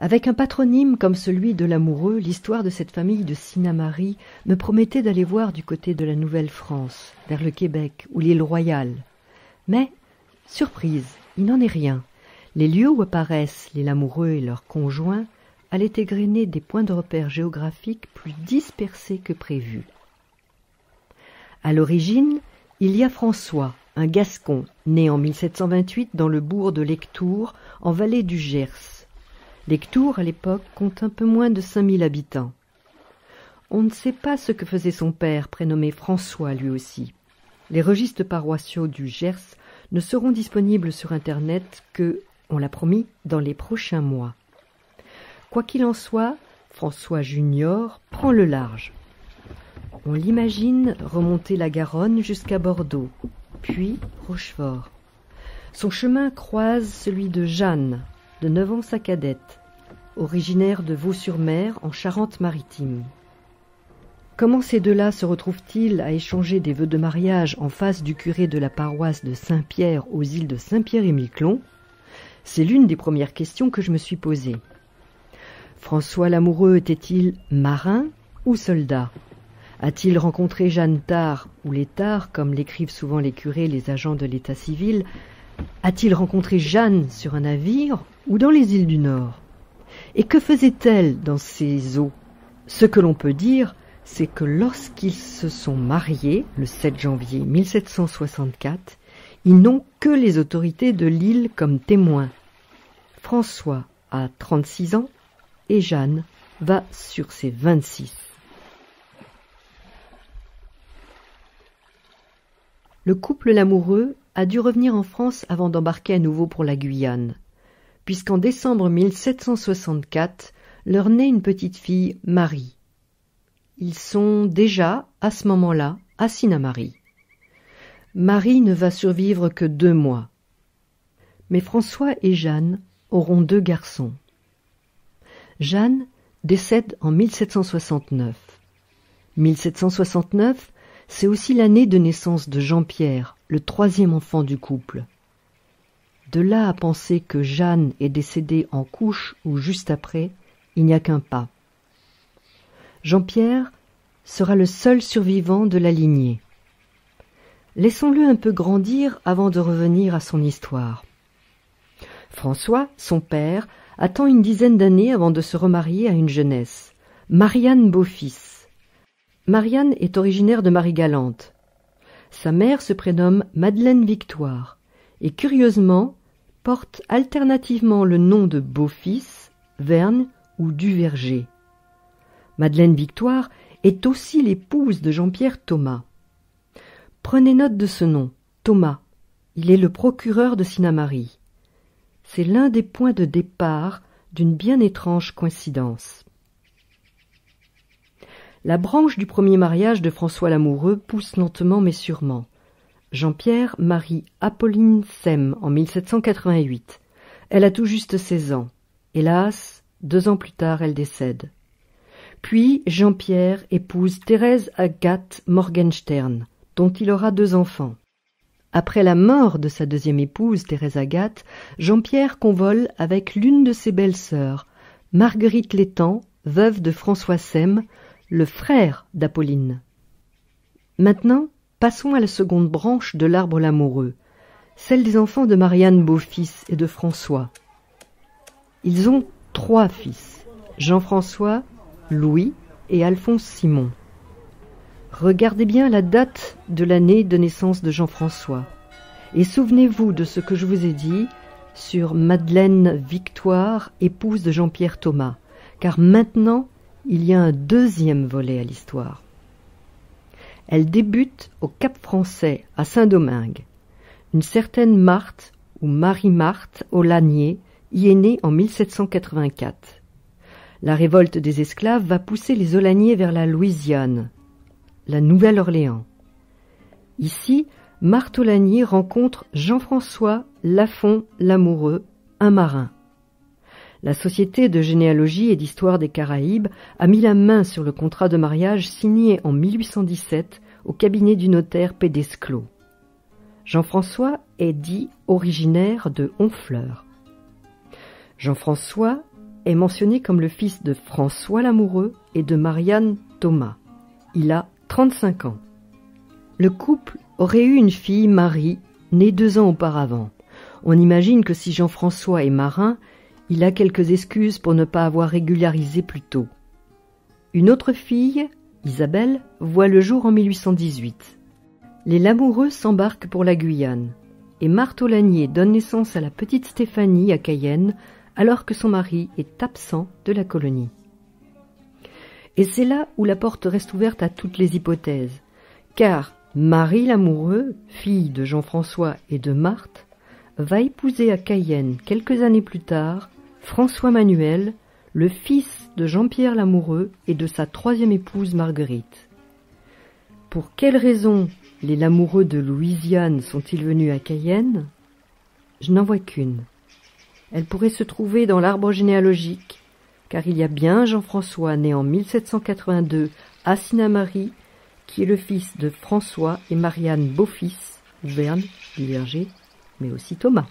Avec un patronyme comme celui de l'amoureux, l'histoire de cette famille de Sinnamary me promettait d'aller voir du côté de la Nouvelle-France, vers le Québec ou l'île Royale. Mais, surprise, il n'en est rien. Les lieux où apparaissent les Lamoureux et leurs conjoints allaient égrener des points de repère géographiques plus dispersés que prévu. À l'origine, il y a François, un Gascon, né en 1728 dans le bourg de Lectoure, en vallée du Gers. Lectoure, à l'époque, compte un peu moins de 5000 habitants. On ne sait pas ce que faisait son père, prénommé François lui aussi. Les registres paroissiaux du Gers ne seront disponibles sur Internet que, on l'a promis, dans les prochains mois. Quoi qu'il en soit, François Junior prend le large. On l'imagine remonter la Garonne jusqu'à Bordeaux, puis Rochefort. Son chemin croise celui de Jeanne, de 9 ans sa cadette, originaire de Vaux-sur-Mer en Charente-Maritime. Comment ces deux-là se retrouvent-ils à échanger des vœux de mariage en face du curé de la paroisse de Saint-Pierre aux îles de Saint-Pierre et Miquelon? C'est l'une des premières questions que je me suis posée. François l'amoureux était-il marin ou soldat? A-t-il rencontré Jeanne tard, ou les tard, comme l'écrivent souvent les curés, les agents de l'état civil? A-t-il rencontré Jeanne sur un navire ou dans les îles du Nord? Et que faisait-elle dans ces eaux? Ce que l'on peut dire, c'est que lorsqu'ils se sont mariés, le 7 janvier 1764, ils n'ont que les autorités de l'île comme témoins. François a 36 ans et Jeanne va sur ses 26. Le couple Lamoureux a dû revenir en France avant d'embarquer à nouveau pour la Guyane, puisqu'en décembre 1764, leur naît une petite fille, Marie. Ils sont déjà, à ce moment-là, à Sinnamary. Marie ne va survivre que 2 mois. Mais François et Jeanne auront 2 garçons. Jeanne décède en 1769. 1769, c'est aussi l'année de naissance de Jean-Pierre, le 3e enfant du couple. De là à penser que Jeanne est décédée en couche ou juste après, il n'y a qu'un pas. Jean-Pierre sera le seul survivant de la lignée. Laissons-le un peu grandir avant de revenir à son histoire. François, son père, attend une dizaine d'années avant de se remarier à une jeunesse, Marianne Beaufils. Marianne est originaire de Marie-Galante. Sa mère se prénomme Madeleine Victoire et curieusement porte alternativement le nom de Beaufils, Verne ou Duverger. Madeleine Victoire est aussi l'épouse de Jean-Pierre Thomas. Prenez note de ce nom, Thomas. Il est le procureur de Sinnamary. C'est l'un des points de départ d'une bien étrange coïncidence. La branche du premier mariage de François l'amoureux pousse lentement mais sûrement. Jean-Pierre marie Apolline Sem en 1788. Elle a tout juste 16 ans. Hélas, 2 ans plus tard, elle décède. Puis Jean-Pierre épouse Thérèse Agathe Morgenstern, dont il aura 2 enfants. Après la mort de sa 2e épouse, Thérèse Agathe, Jean-Pierre convole avec l'une de ses belles-sœurs, Marguerite Létang, veuve de François Sem, le frère d'Apolline. Maintenant, passons à la seconde branche de l'arbre l'amoureux, celle des enfants de Marianne Beaufils et de François. Ils ont 3 fils, Jean-François, Louis et Alphonse Simon. Regardez bien la date de l'année de naissance de Jean-François et souvenez-vous de ce que je vous ai dit sur Madeleine Victoire, épouse de Jean-Pierre Thomas, car maintenant il y a un 2e volet à l'histoire. Elle débute au Cap-Français, à Saint-Domingue. Une certaine Marthe, ou Marie-Marthe, au Lanier, y est née en 1784. La révolte des esclaves va pousser les Aulagniers vers la Louisiane, la Nouvelle-Orléans. Ici, Marthe Aulagnier rencontre Jean-François Lafont l'amoureux, un marin. La Société de généalogie et d'histoire des Caraïbes a mis la main sur le contrat de mariage signé en 1817 au cabinet du notaire Pédesclos. Jean-François est dit originaire de Honfleur. Jean-François est mentionné comme le fils de François Lamoureux et de Marianne Thomas. Il a 35 ans. Le couple aurait eu une fille, Marie, née 2 ans auparavant. On imagine que si Jean-François est marin, il a quelques excuses pour ne pas avoir régularisé plus tôt. Une autre fille, Isabelle, voit le jour en 1818. Les Lamoureux s'embarquent pour la Guyane, et Marthe Aulagnier donne naissance à la petite Stéphanie à Cayenne, alors que son mari est absent de la colonie. Et c'est là où la porte reste ouverte à toutes les hypothèses, car Marie Lamoureux, fille de Jean-François et de Marthe, va épouser à Cayenne quelques années plus tard François Manuel, le fils de Jean-Pierre Lamoureux et de sa 3e épouse Marguerite. Pour quelles raisons les Lamoureux de Louisiane sont-ils venus à Cayenne? Je n'en vois qu'une. Elle pourrait se trouver dans l'arbre généalogique, car il y a bien Jean-François né en 1782 à Sinnamary, qui est le fils de François et Marianne Beaufils, ou Verne, du Verger, mais aussi Thomas.